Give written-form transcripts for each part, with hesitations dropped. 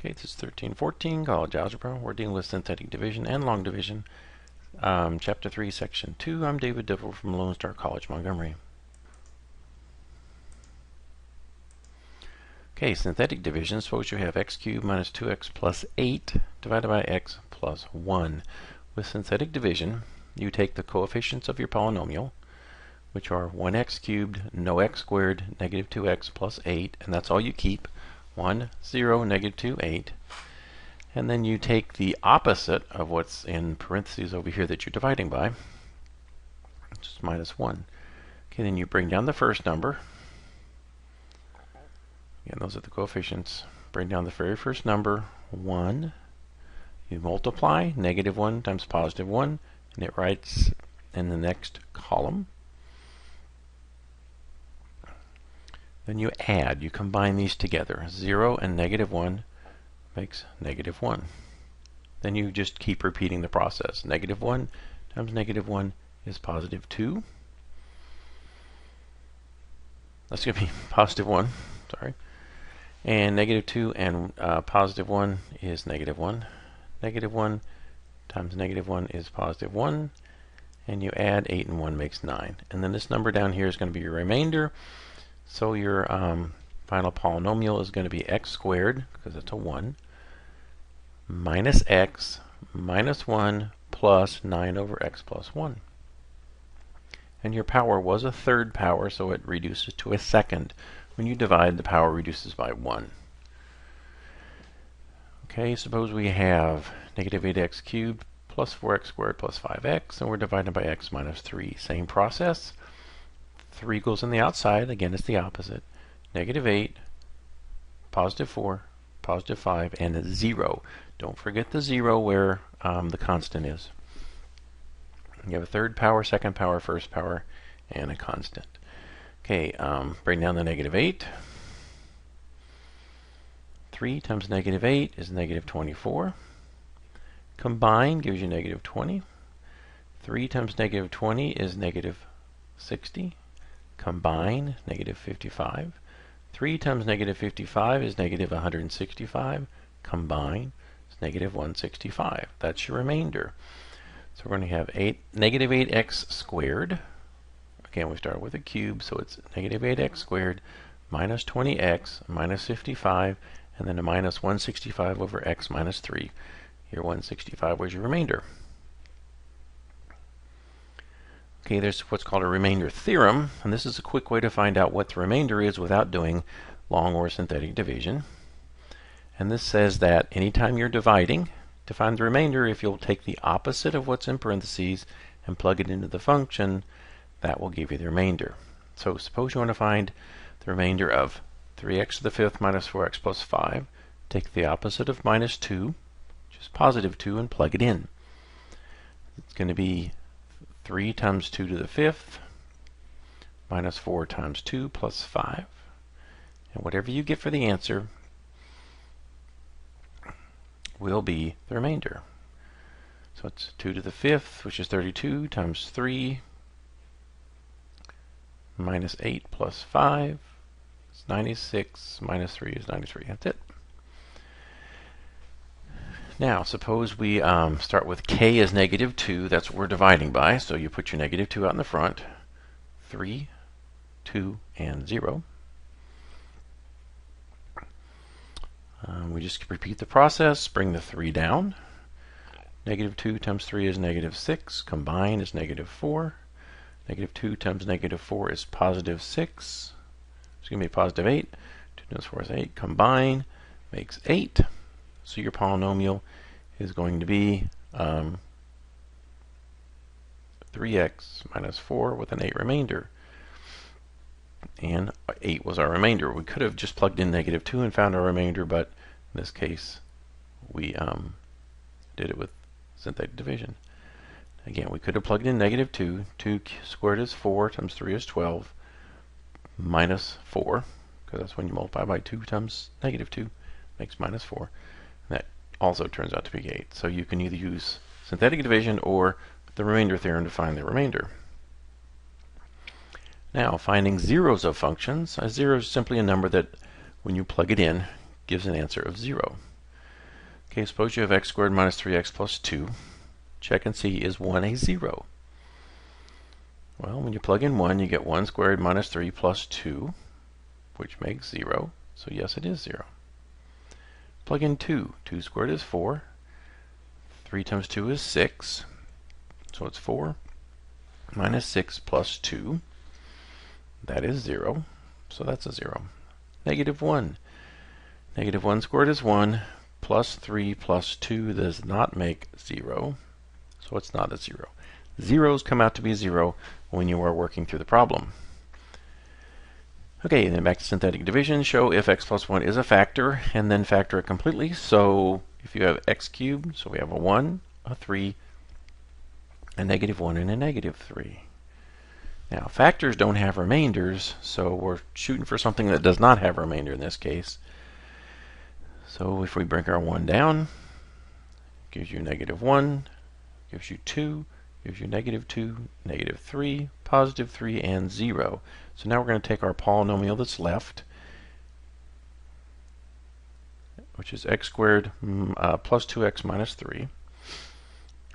Okay, this is 1314, College Algebra. We're dealing with synthetic division and long division. Chapter 3, Section 2. I'm David Diffel from Lone Star College, Montgomery. Okay, synthetic division. Suppose you have x cubed minus 2x plus 8 divided by x plus 1. With synthetic division, you take the coefficients of your polynomial, which are 1x cubed, no x squared, negative 2x plus 8, and that's all you keep. 1, 0, negative 2, 8. And then you take the opposite of what's in parentheses over here that you're dividing by, which is minus 1. Okay, then you bring down the first number. Again, those are the coefficients. Bring down the very first number, 1. You multiply, negative 1 times positive 1, and it writes in the next column. Then you add, you combine these together. 0 and negative 1 makes negative 1. Then you just keep repeating the process. Negative 1 times negative 1 is positive 2. That's going to be positive 1, sorry. And negative 2 and positive 1 is negative 1. Negative 1 times negative 1 is positive 1. And you add 8 and 1 makes 9. And then this number down here is going to be your remainder. So your final polynomial is going to be x squared, because it's a 1, minus x minus 1 plus 9 over x plus 1. And your power was a third power, so it reduces to a second. When you divide, the power reduces by 1. Okay, suppose we have negative 8x cubed plus 4x squared plus 5x, and we're dividing by x minus 3. Same process. 3 goes on the outside. Again, it's the opposite. Negative 8, positive 4, positive 5, and 0. Don't forget the 0 where the constant is. You have a third power, second power, first power, and a constant. Okay, bring down the negative 8. 3 times negative 8 is negative 24. Combine gives you negative 20. 3 times negative 20 is negative 60. Combine, negative 55. 3 times negative 55 is negative 165. Combine, it's negative 165. That's your remainder. So we're going to have negative 8x squared. Again, we start with a cube, so it's negative 8x squared minus 20x minus 55, and then a minus 165 over x minus 3. Your 165 was your remainder. Okay, there's what's called a remainder theorem, and this is a quick way to find out what the remainder is without doing long or synthetic division. And this says that anytime you're dividing, to find the remainder, if you'll take the opposite of what's in parentheses and plug it into the function, that will give you the remainder. So suppose you want to find the remainder of 3x to the fifth minus 4x plus 5. Take the opposite of minus 2, which is positive 2, and plug it in. It's going to be 3 times 2 to the fifth minus 4 times 2 plus 5. And whatever you get for the answer will be the remainder. So it's 2 to the fifth, which is 32, times 3 minus 8 plus 5 is 96, minus 3 is 93. That's it. Now, suppose we start with k as negative 2. That's what we're dividing by. So you put your negative 2 out in the front. 3, 2, and 0. We just repeat the process. Bring the 3 down. Negative 2 times 3 is negative 6. Combine is negative 4. Negative 2 times negative 4 is positive 6. It's going to be positive 8. 2 times 4 is 8. Combine makes 8. So your polynomial is going to be 3x minus 4 with an 8 remainder. And 8 was our remainder. We could have just plugged in negative 2 and found our remainder, but in this case we did it with synthetic division. Again, we could have plugged in negative 2. 2 squared is 4 times 3 is 12 minus 4, because that's when you multiply by 2 times negative 2 makes minus 4. That also turns out to be 8. So you can either use synthetic division or the remainder theorem to find the remainder. Now, finding zeros of functions. A zero is simply a number that, when you plug it in, gives an answer of 0. Okay, suppose you have x squared minus 3x plus 2. Check and see, is 1 a 0? Well, when you plug in 1, you get 1 squared minus 3 plus 2, which makes 0. So yes, it is 0. Plug in 2. 2 squared is 4. 3 times 2 is 6. So it's 4 minus 6 plus 2. That is 0. So that's a 0. Negative 1. Negative 1 squared is 1. Plus 3 plus 2 does not make 0. So it's not a 0. Zeros come out to be 0 when you are working through the problem. Okay, then back to synthetic division. Show if x plus 1 is a factor, and then factor it completely. So if you have x cubed, so we have a 1, a 3, a negative 1, and a negative 3. Now, factors don't have remainders, so we're shooting for something that does not have a remainder in this case. So if we break our 1 down, gives you negative 1, gives you 2, gives you negative 2, negative 3, positive 3, and 0. So now we're going to take our polynomial that's left, which is x squared plus 2x minus 3.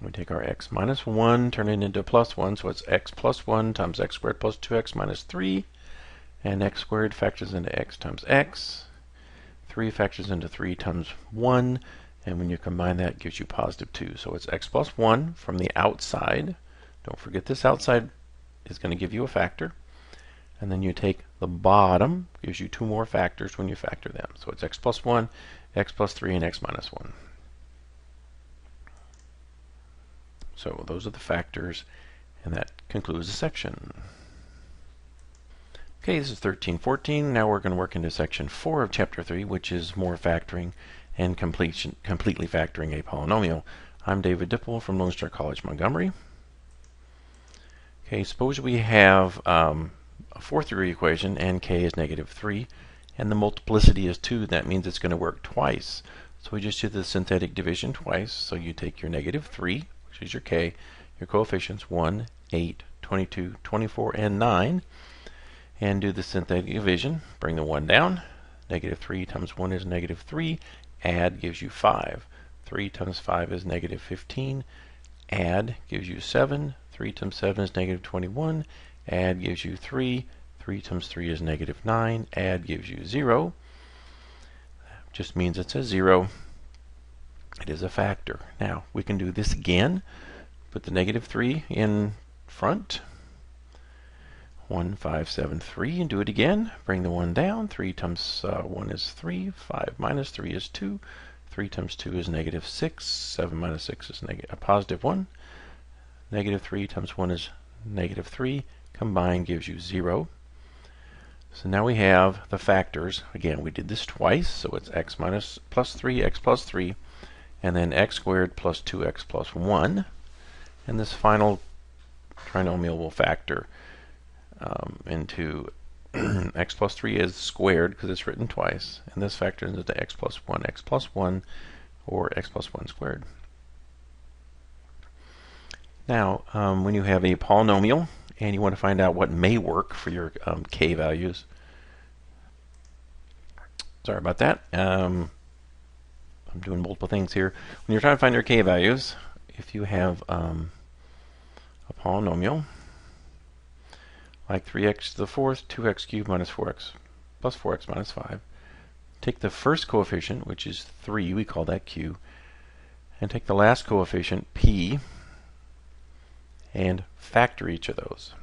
We take our x minus 1, turn it into plus 1, so it's x plus 1 times x squared plus 2x minus 3, and x squared factors into x times x. 3 factors into 3 times 1, and when you combine that, it gives you positive 2. So it's x plus 1 from the outside. Don't forget this outside is going to give you a factor. And then you take the bottom, gives you 2 more factors when you factor them. So it's x plus 1, x plus 3, and x minus 1. So those are the factors, and that concludes the section. Okay, this is 1314. Now we're going to work into section 4 of chapter 3, which is more factoring and completely factoring a polynomial. I'm David Dipple from Lone Star College, Montgomery. Okay, suppose we have a fourth degree equation, and k is negative 3, and the multiplicity is 2. That means it's going to work twice. So we just do the synthetic division twice. So you take your negative 3, which is your k, your coefficients 1, 8, 22, 24, and 9, and do the synthetic division. Bring the 1 down. Negative 3 times 1 is negative 3. Add gives you 5. 3 times 5 is negative 15. Add gives you 7. 3 times 7 is negative 21. Add gives you 3. 3 times 3 is negative 9. Add gives you 0. Just means it's a 0. It is a factor. Now, we can do this again. Put the negative 3 in front. 1, 5, 7, 3, and do it again. Bring the 1 down. 3 times 1 is 3. 5 minus 3 is 2. 3 times 2 is negative 6. 7 minus 6 is positive 1. Negative 3 times 1 is negative 3. Combined gives you 0. So now we have the factors. Again, we did this twice, so it's x minus plus 3, x plus 3, and then x squared plus 2x plus 1. And this final trinomial will factor into x plus 3 is squared because it's written twice, and this factors into x plus 1, or x plus 1 squared. Now, when you have a polynomial and you want to find out what may work for your k values, sorry about that. I'm doing multiple things here. When you're trying to find your k values, if you have a polynomial like 3x to the fourth, 2x cubed minus 4x plus 4x minus 5, take the first coefficient, which is 3, we call that q, and take the last coefficient, p, and factor each of those.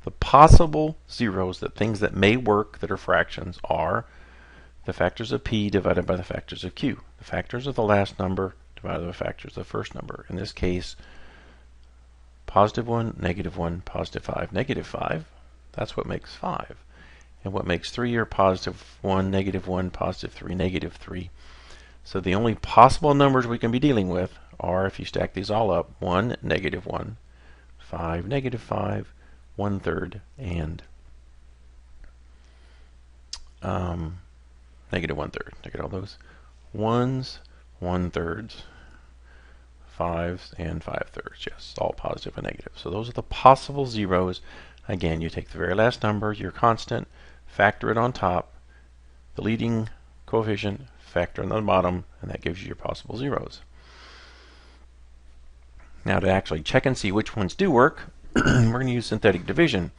The possible zeros, the things that may work that are fractions, are the factors of p divided by the factors of q. The factors of the last number divided by the factors of the first number. In this case, positive 1, negative 1, positive 5, negative 5. That's what makes 5. And what makes 3 are positive 1, negative 1, positive 3, negative 3. So the only possible numbers we can be dealing with are, if you stack these all up, 1, negative 1, 5, negative 5, 1/3, and negative 1/3. Look at all those 1s, 1/3, 5s, and 5/3. Yes, all positive and negative. So those are the possible zeros. Again, you take the very last number, your constant, factor it on top, the leading coefficient, factor on the bottom, and that gives you your possible zeros. Now to actually check and see which ones do work, we're going to use synthetic division.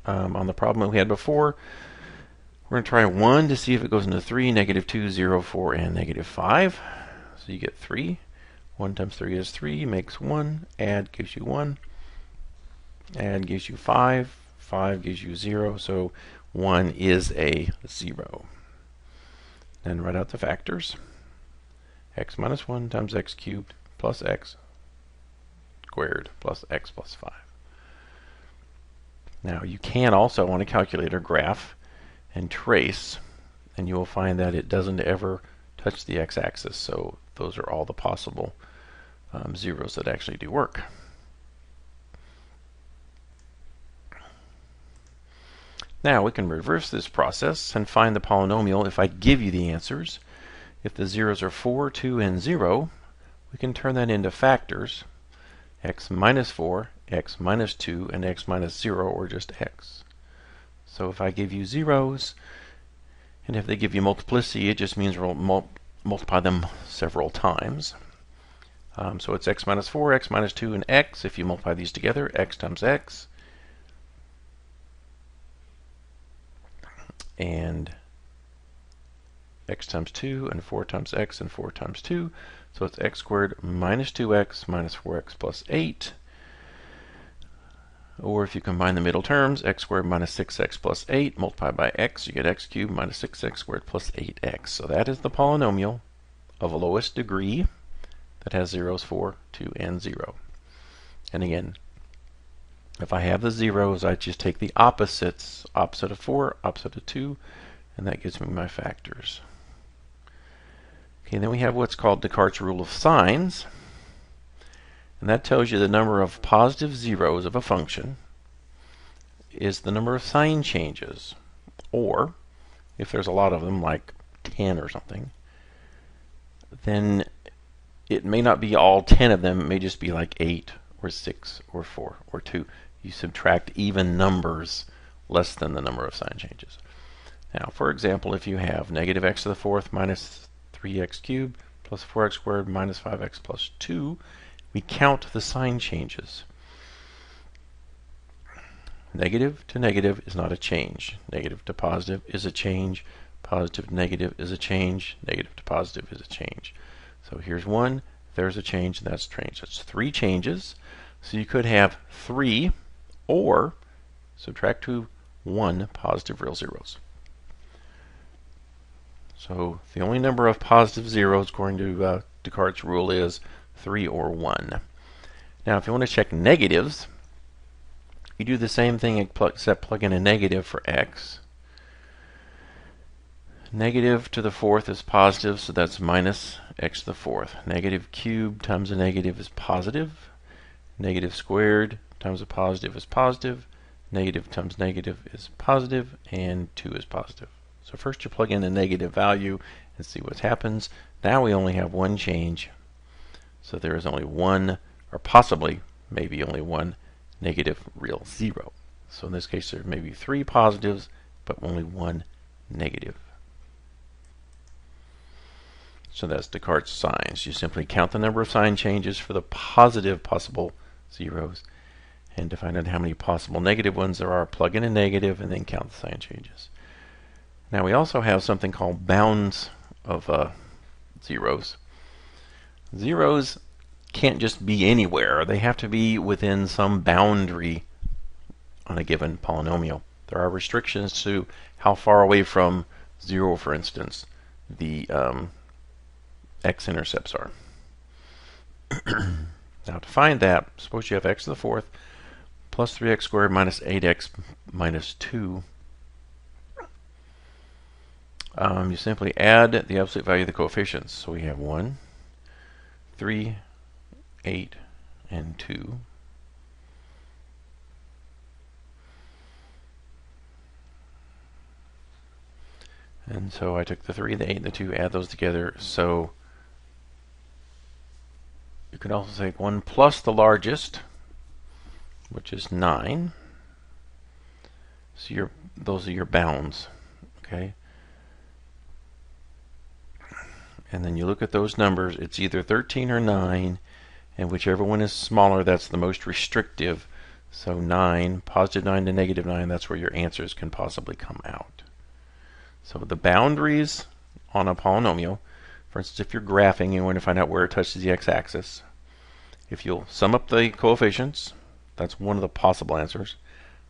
On the problem that we had before, we're going to try 1 to see if it goes into 3, -2, 0, 4, and -5. So you get 3. 1 times 3 is 3, makes 1. Add gives you 1. Add gives you 5. 5 gives you 0, so 1 is a 0. Then write out the factors. X minus 1 times x cubed plus x squared plus x plus 5. Now you can also on a calculator graph and trace, and you will find that it doesn't ever touch the x-axis, so those are all the possible zeros that actually do work. Now we can reverse this process and find the polynomial if I give you the answers. If the zeros are 4, 2, and 0, we can turn that into factors. X minus 4, x minus 2, and x minus 0, or just x. So if I give you zeros, and if they give you multiplicity, it just means we'll multiply them several times. So it's x minus 4, x minus 2, and x. If you multiply these together, x times x. And x times 2, and 4 times x, and 4 times 2. So it's x squared minus 2x minus 4x plus 8. Or if you combine the middle terms, x squared minus 6x plus 8 multiplied by x, you get x cubed minus 6x squared plus 8x. So that is the polynomial of a lowest degree that has zeros 4, 2, and 0. And again, if I have the zeros, I just take the opposites, opposite of 4, opposite of 2, and that gives me my factors. Okay, then we have what's called Descartes' rule of signs. And that tells you the number of positive zeros of a function is the number of sign changes. Or, if there's a lot of them, like 10 or something, then it may not be all 10 of them. It may just be like 8 or 6 or 4 or 2. You subtract even numbers less than the number of sign changes. Now, for example, if you have negative x to the fourth minus 3x cubed plus 4x squared minus 5x plus 2, we count the sign changes. Negative to negative is not a change. Negative to positive is a change. Positive to negative is a change. Negative to positive is a change. So here's 1, there's a change, and that's a change. That's 3 changes. So you could have 3 or subtract 2, 1 positive real zeros. So the only number of positive zeros according to Descartes' rule is 3 or 1. Now if you want to check negatives, you do the same thing except plug in a negative for x. Negative to the fourth is positive, so that's minus x to the fourth. Negative cubed times a negative is positive. Negative squared times a positive is positive. Negative times negative is positive, and 2 is positive. So first you plug in a negative value and see what happens. Now we only have one change. So there is only one, or possibly maybe only one, negative real zero. So in this case there may be 3 positives, but only 1 negative. So that's Descartes' signs. You simply count the number of sign changes for the positive possible zeros, and to find out how many possible negative ones there are, plug in a negative and then count the sign changes. Now we also have something called bounds of zeros. Zeros can't just be anywhere. They have to be within some boundary on a given polynomial. There are restrictions to how far away from 0, for instance, the x-intercepts are. Now to find that, suppose you have x to the fourth plus 3x squared minus 8x minus 2. You simply add the absolute value of the coefficients. So we have 1, 3, 8, and 2. And so I took the 3, the 8, and the 2, add those together. So you can also take 1 plus the largest, which is 9. So those are your bounds. Okay. and then you look at those numbers, it's either 13 or 9, and whichever one is smaller, that's the most restrictive. So 9, positive 9 to negative 9, that's where your answers can possibly come out. So the boundaries on a polynomial, for instance, if you're graphing, you want to find out where it touches the x-axis. If you'll sum up the coefficients, that's one of the possible answers.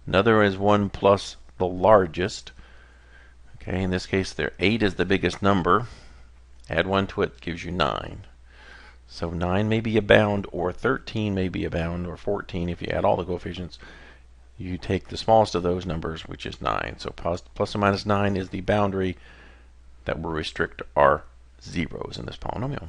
Another is 1 plus the largest. Okay, in this case, 8 is the biggest number. Add 1 to it gives you 9. So 9 may be a bound, or 13 may be a bound, or 14 if you add all the coefficients. You take the smallest of those numbers, which is 9. So plus or minus 9 is the boundary that will restrict our zeros in this polynomial.